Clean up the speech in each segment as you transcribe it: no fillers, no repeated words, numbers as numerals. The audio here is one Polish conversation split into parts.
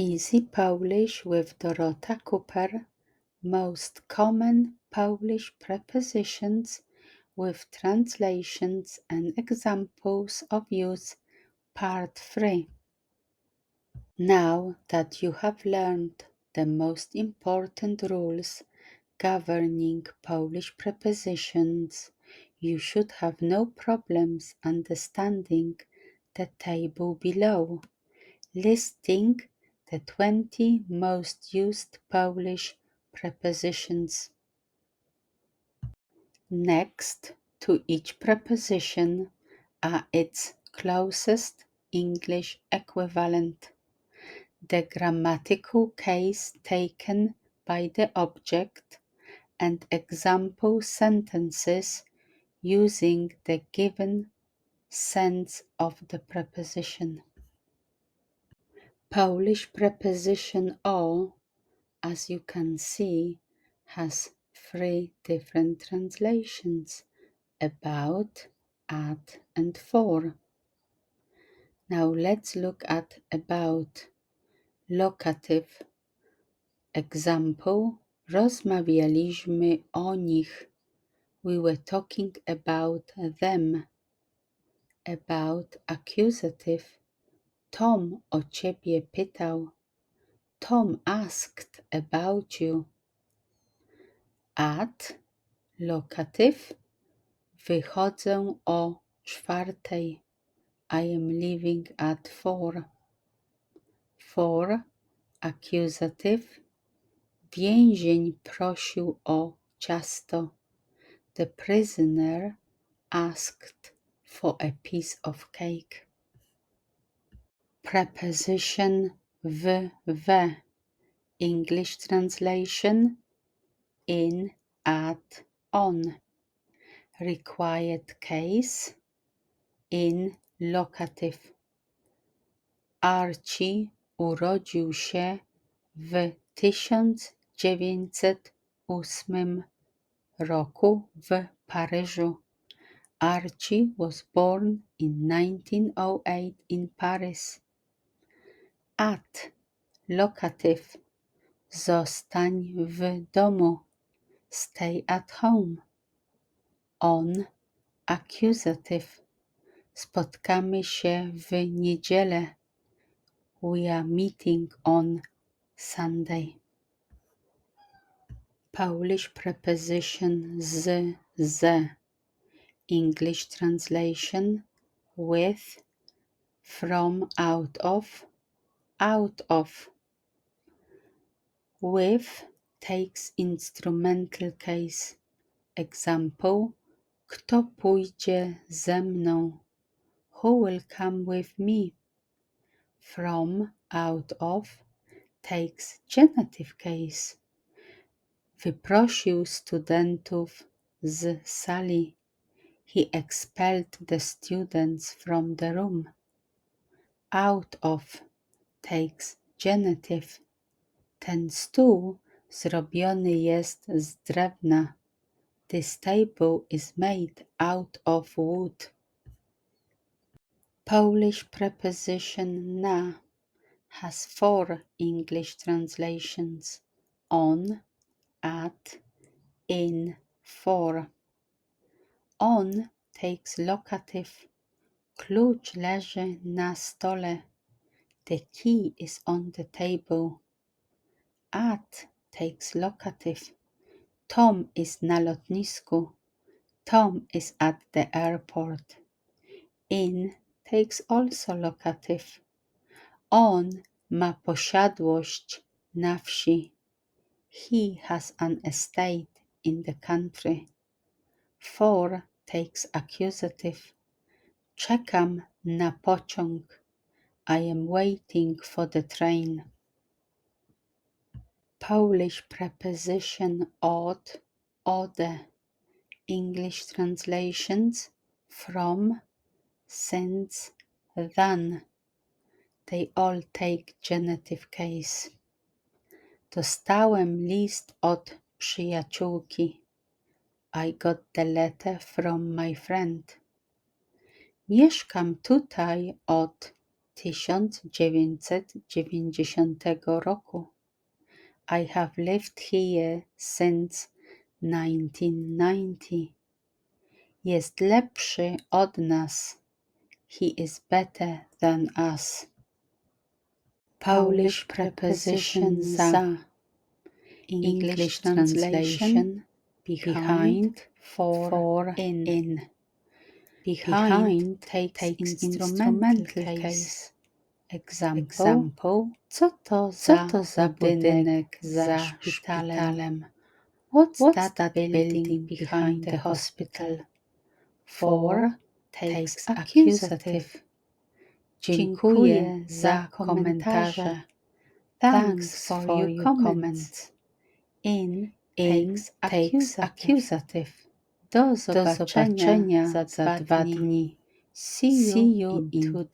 Easy Polish with Dorota Cooper. Most common Polish prepositions with translations and examples of use. Part 3. Now that you have learned the most important rules governing Polish prepositions, you should have no problems understanding the table below, listing the 20 most used Polish prepositions. Next to each preposition are its closest English equivalent, the grammatical case taken by the object, and example sentences using the given sense of the preposition. Polish preposition o, as you can see, has 3 different translations: about, at, and for. Now let's look at about. Locative. Example: rozmawialiśmy o nich. We were talking about them. About. Accusative. Tom o ciebie pytał. Tom asked about you. At. Locative. Wychodzę o 4:00. I am leaving at 4. For. Accusative. Więzień prosił o ciasto. The prisoner asked for a piece of cake. Preposition w. English translation: in, at, on. Required case: in locative. Archie urodził się w 1908 roku w Paryżu. Archie was born in 1908 in Paris. At. Locative. Zostań w domu. Stay at home. On. Accusative. Spotkamy się w niedzielę. We are meeting on Sunday. Polish preposition ze. English translation: with, from, out of, out of. With takes instrumental case. Example: kto pójdzie ze mną? Who will come with me? From, out of takes genitive case. Wyprosił studentów z sali. He expelled the students from the room. Out of takes genitive. Ten stół zrobiony jest z drewna. This table is made out of wood. Polish preposition na has 4 English translations: on, at, in, for. On takes locative. Klucz leży na stole. The key is on the table. At takes locative. Tom is na lotnisku. Tom is at the airport. In takes also locative. On ma posiadłość na wsi. He has an estate in the country. For takes accusative. Czekam na pociąg. I am waiting for the train. Polish preposition od, ode. English translations: from, since, than. They all take genitive case. Dostałem list od przyjaciółki. I got the letter from my friend. Mieszkam tutaj od 1990 roku. I have lived here since 1990. Jest lepszy od nas. He is better than us. Polish preposition za. English translation behind, for, in. Behind takes instrumental case. Example. Co to za budynek za szpitalem? What's that building behind the hospital? For takes accusative. Dziękuję za komentarze. Thanks for your comments. In takes accusative. Do zobaczenia za 2 dni. See you in 2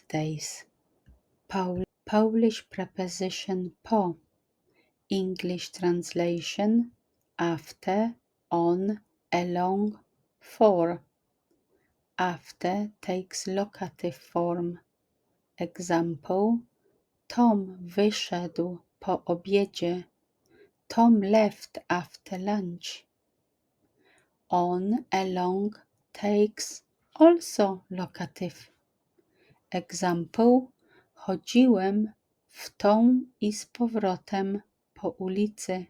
days. Polish preposition po. English translation after, on, along, for. After takes locative form. Example. Tom wyszedł po obiedzie. Tom left after lunch. On, along takes also locative. Example. Chodziłem w tą i z powrotem po ulicy.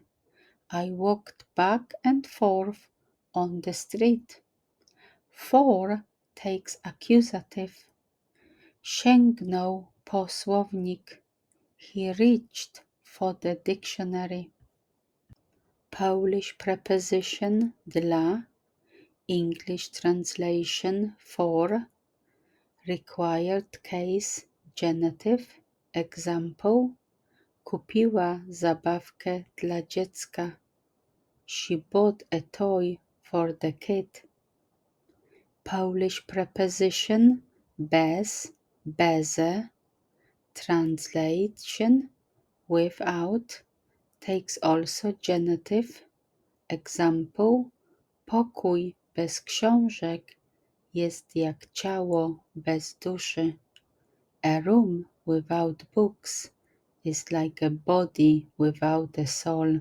I walked back and forth on the street. For takes accusative. Sięgnął po słownik. He reached for the dictionary. Polish preposition dla. English translation for. Required case genitive. Example. Kupiła zabawkę dla dziecka. She bought a toy for the kid. Polish preposition beze. Translation without takes also genitive. Example. Pokój bez książek jest jak ciało bez duszy. A room without books is like a body without a soul.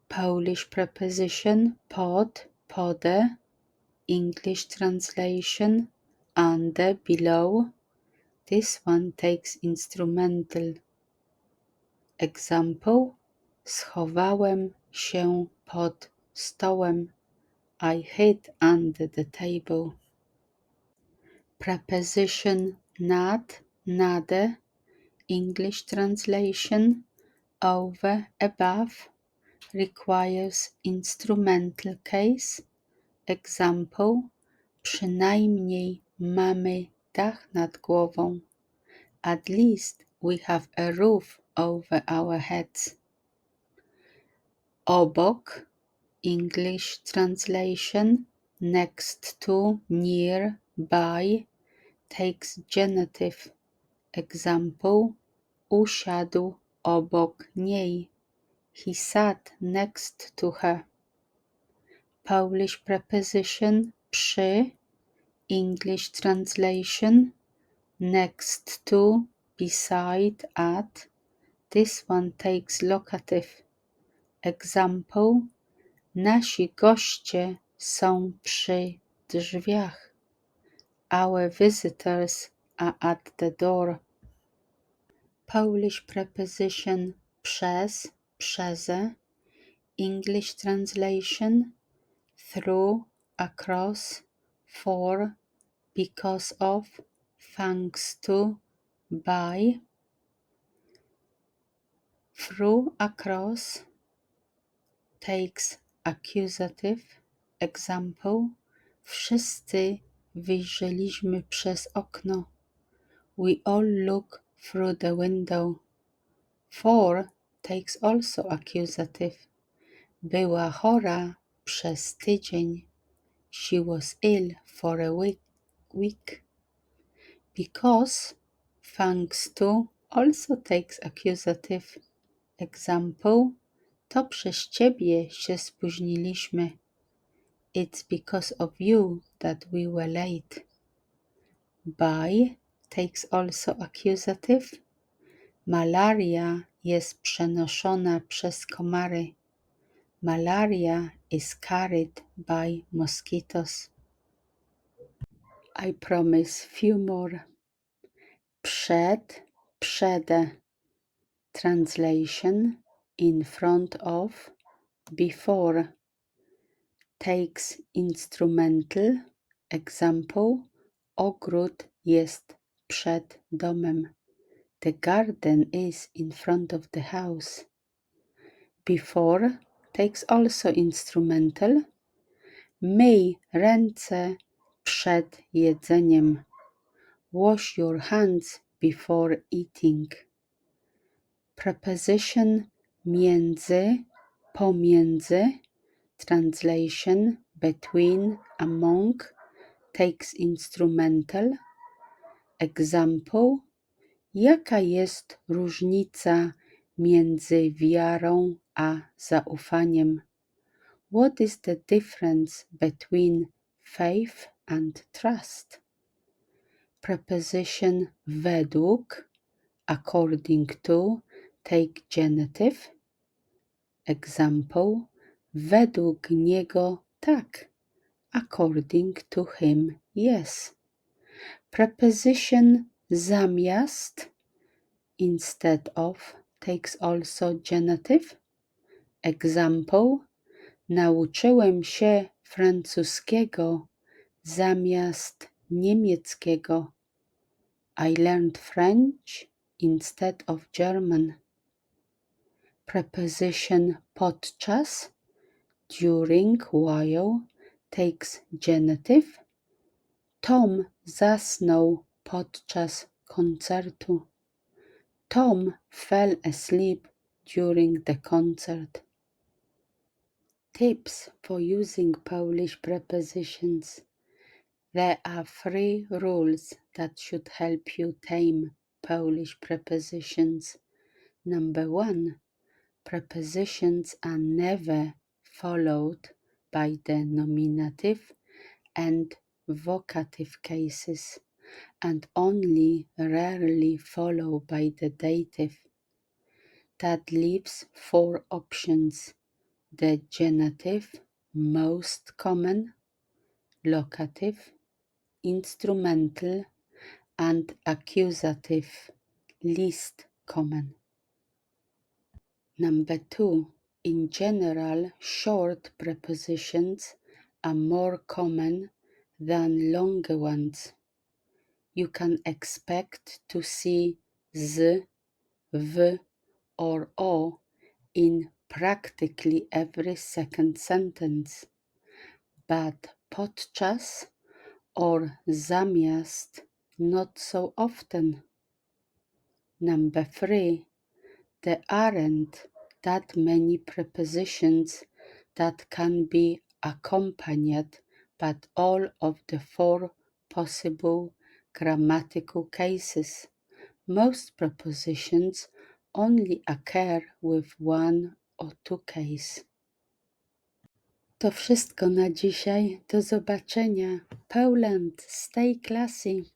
Polish preposition pode. English translation under, below. This one takes instrumental. Example. Schowałem się pod stołem. I hid under the table. Preposition nade. English translation over, above. Requires instrumental case. Example. Przynajmniej mamy dach nad głową. At least we have a roof over our heads. Obok. English translation next to, near, by. Takes genitive. Example. Usiadł obok niej. He sat next to her. Polish preposition przy. English translation next to, beside, at. This one takes locative. Example. Nasi goście są przy drzwiach. Our visitors are at the door. Polish preposition przez, przeze. English translation through, across, for, because of, thanks to, by. Through, across takes accusative. Example. Wszyscy wyjrzeliśmy przez okno. We all look through the window. For takes also accusative. Była chora przez tydzień. She was ill for a week. Because, thanks to, also takes accusative. Example. To przez ciebie się spóźniliśmy. It's because of you that we were late. by takes also accusative. Malaria jest przenoszona przez komary. Malaria is carried by mosquitoes. I promise few more. Przed, przede. Translation in front of, before. Takes instrumental. Example: ogród jest przed domem. The garden is in front of the house. Before takes also instrumental. Myj ręce przed jedzeniem. Wash your hands before eating. Preposition między, pomiędzy. Translation between, among. Takes instrumental. Example: jaka jest różnica między wiarą a zaufaniem? What is the difference between faith and trust? Preposition według, according to, take genitive. Example: według niego tak. According to him, yes. Preposition zamiast, instead of, takes also genitive. Example: nauczyłem się francuskiego zamiast niemieckiego. I learned French instead of German. Preposition podczas, during, while, takes genitive. Tom zasnął podczas koncertu. Tom fell asleep during the concert. Tips for using Polish prepositions. There are 3 rules that should help you tame Polish prepositions. Number 1. Prepositions are never followed by the nominative and vocative cases, and only rarely followed by the dative. That leaves 4 options: the genitive, most common, locative, instrumental, and accusative, least common. Number 2. In general, short prepositions are more common than longer ones. You can expect to see z, w, or o in practically every second sentence, but podczas or zamiast not so often. Number 3. There aren't that many prepositions that can be accompanied by all of the 4 possible grammatical cases. Most prepositions only occur with 1 or 2 cases. To wszystko na dzisiaj. Do zobaczenia. Poland, stay classy.